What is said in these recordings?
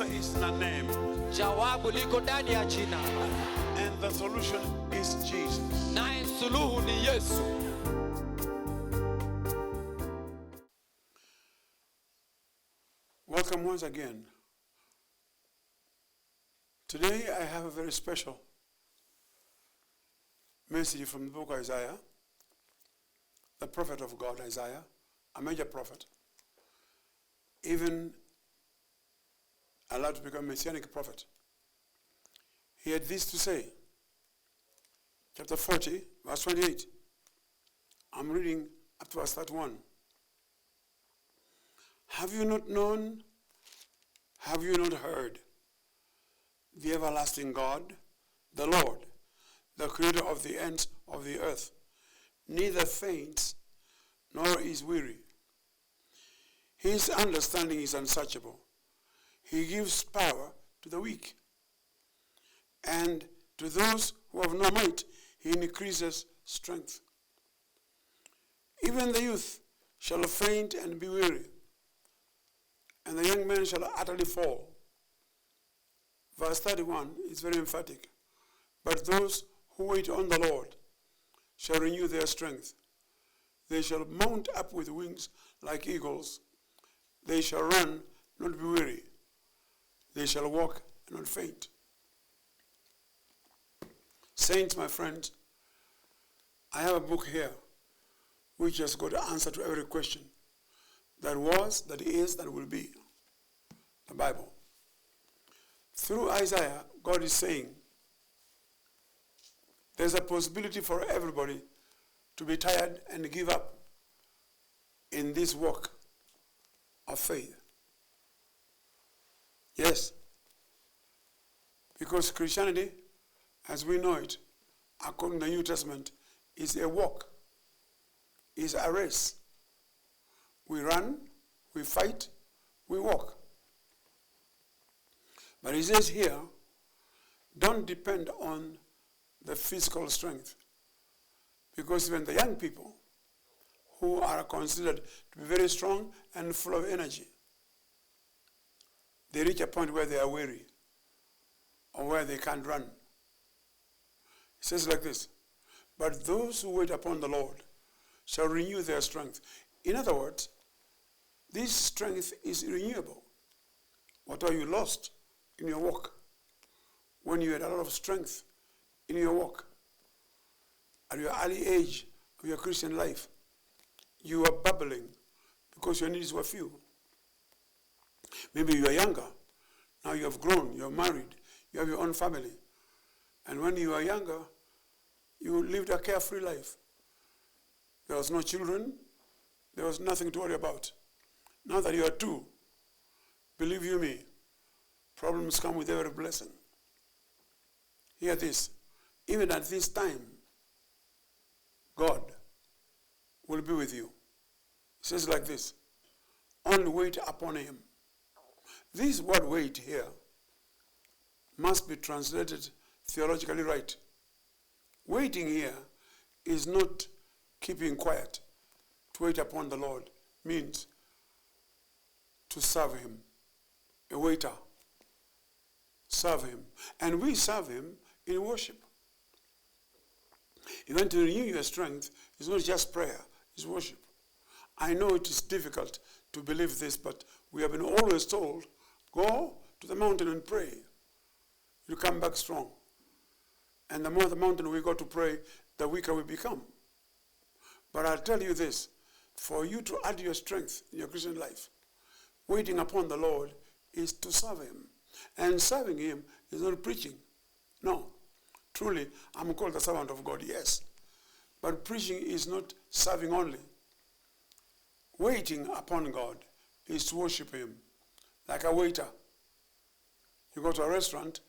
answer is in a name. Jawabu liko ndani ya jina. And the solution is Jesus. Naye suluhu ni Yesu. Welcome once again. Today I have a very special message from the book of Isaiah, the prophet of God, Isaiah, a major prophet, even allowed to become a messianic prophet. He had this to say, chapter 40, verse 28. I'm reading up to verse 31. Have you not known? Have you not heard? The everlasting God, the Lord, the creator of the ends of the earth, neither faints nor is weary. His understanding is unsearchable. He gives power to the weak. And to those who have no might, he increases strength. Even the youth shall faint and be weary, and the young men shall utterly fall. Verse 31 is very emphatic. But those who wait on the Lord shall renew their strength. They shall mount up with wings like eagles. They shall run, not be weary. They shall walk and not faint. Saints, my friends, I have a book here which has got the answer to every question that was, that is, that will be. The Bible. Through Isaiah, God is saying there's a possibility for everybody to be tired and give up in this walk of faith. Yes. Because Christianity, as we know it, according to the New Testament, is a walk, is a race. We run, we fight, we walk. But he says here, don't depend on the physical strength. Because even the young people who are considered to be very strong and full of energy, they reach a point where they are weary or where they can't run. It says like this, but those who wait upon the Lord shall renew their strength. In other words, this strength is renewable. What are you lost in your walk? When you had a lot of strength in your walk, at your early age of your Christian life, you were bubbling because your needs were few. Maybe you are younger. Now you have grown, you are married, you have your own family. And when you were younger, you lived a carefree life. There was no children. There was nothing to worry about. Now that you are two, believe you me, problems come with every blessing. Hear this. Even at this time, God will be with you. It says like this, only wait upon him. This word wait here must be translated theologically right. Waiting here is not keeping quiet. To wait upon the Lord means to serve him. A waiter. Serve him. And we serve him in worship. Even to renew your strength is not just prayer, it's worship. I know it is difficult to believe this, but we have been always told, go to the mountain and pray. You come back strong. And the more the mountain we go to pray, the weaker we become. But I'll tell you this, for you to add your strength in your Christian life, waiting upon the Lord is to serve him. And serving him is not preaching. No. Truly, I'm called the servant of God, yes. But preaching is not serving only. Waiting upon God is to worship him. Like a waiter. You go to a restaurant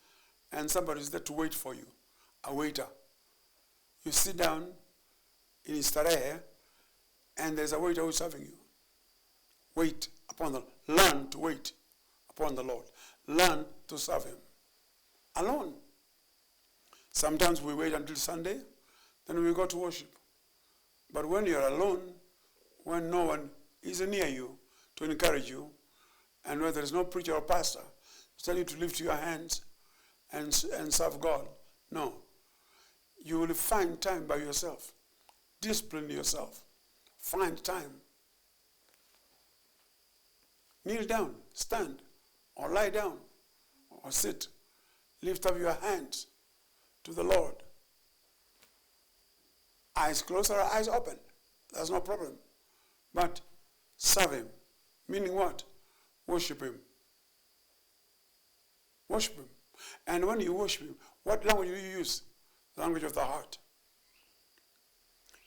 and somebody is there to wait for you. A waiter. You sit down in his starehe and there's a waiter who's serving you. Wait upon the Lord. Learn to wait upon the Lord. Learn to serve him. Alone. Sometimes we wait until Sunday, then we go to worship. But when you're alone, when no one is near you to encourage you, and where there is no preacher or pastor tell you to lift your hands and serve God. No. You will find time by yourself. Discipline yourself. Find time. Kneel down, stand, or lie down, or sit. Lift up your hands to the Lord. Eyes closed or eyes open. That's no problem. But serve him. Meaning what? Worship him. Worship him. And when you worship him, what language do you use? The language of the heart.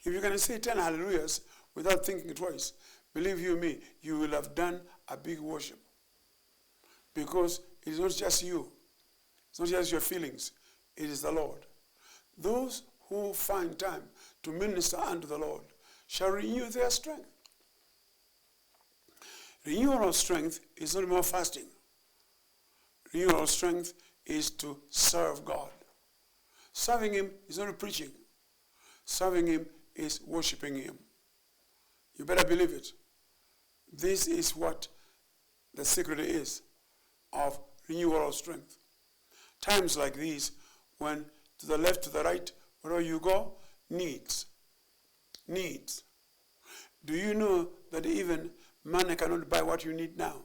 If you can say 10 hallelujahs without thinking twice, believe you me, you will have done a big worship. Because it is not just you. It's not just your feelings. It is the Lord. Those who find time to minister unto the Lord shall renew their strength. Renewal of strength is not more fasting. Renewal of strength is to serve God. Serving him is not preaching. Serving him is worshiping him. You better believe it. This is what the secret is of renewal of strength. Times like these, when to the left, to the right, wherever you go, needs. Needs. Do you know that even money cannot buy what you need now?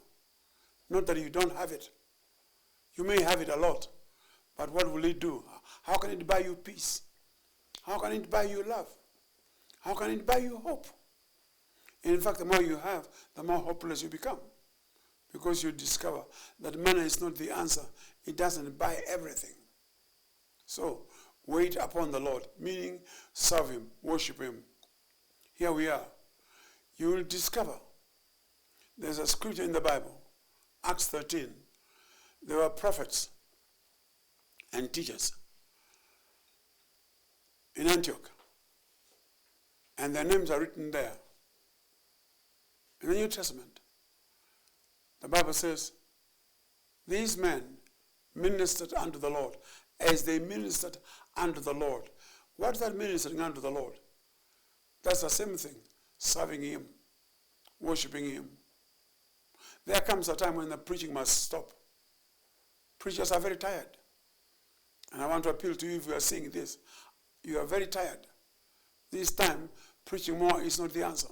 Not that you don't have it. You may have it a lot, but what will it do? How can it buy you peace? How can it buy you love? How can it buy you hope? In fact, the more you have, the more hopeless you become. Because you discover that money is not the answer. It doesn't buy everything. So, wait upon the Lord, meaning serve him, worship him. Here we are. You will discover there's a scripture in the Bible, Acts 13. There were prophets and teachers in Antioch. And their names are written there. In the New Testament, the Bible says, these men ministered unto the Lord as they ministered unto the Lord. What is that ministering unto the Lord? That's the same thing, serving him, worshiping him. There comes a time when the preaching must stop. Preachers are very tired. And I want to appeal to you if you are seeing this. You are very tired. This time, preaching more is not the answer.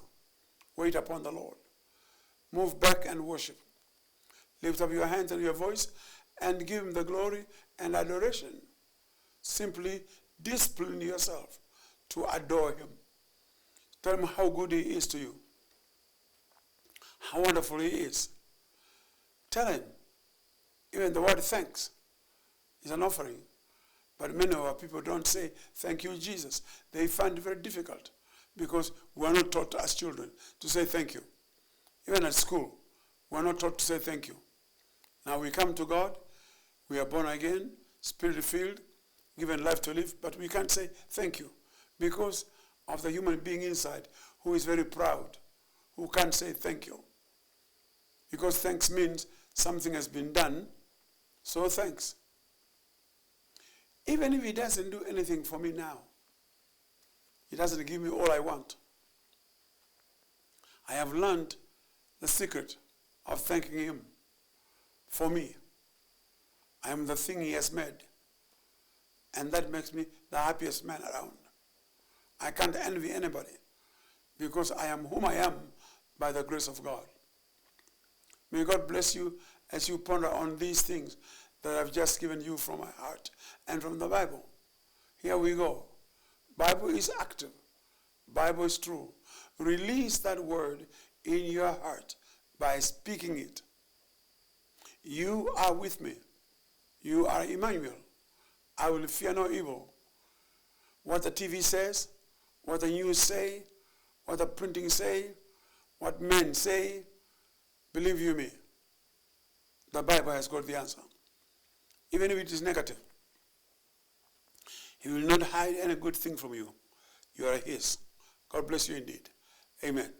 Wait upon the Lord. Move back and worship. Lift up your hands and your voice and give him the glory and adoration. Simply discipline yourself to adore him. Tell him how good he is to you. How wonderful he is. Tell him. Even the word thanks is an offering. But many of our people don't say, thank you, Jesus. They find it very difficult because we are not taught as children to say thank you. Even at school, we are not taught to say thank you. Now we come to God, we are born again, spirit-filled, given life to live, but we can't say thank you because of the human being inside who is very proud, who can't say thank you. Because thanks means something has been done, so thanks. Even if he doesn't do anything for me now, he doesn't give me all I want. I have learned the secret of thanking him for me. I am the thing he has made. And that makes me the happiest man around. I can't envy anybody because I am whom I am by the grace of God. May God bless you as you ponder on these things that I've just given you from my heart and from the Bible. Here we go. Bible is active. Bible is true. Release that word in your heart by speaking it. You are with me. You are Emmanuel. I will fear no evil. What the TV says, what the news say, what the printing say, what men say, believe you me, the Bible has got the answer. Even if it is negative. He will not hide any good thing from you. You are his. God bless you indeed. Amen.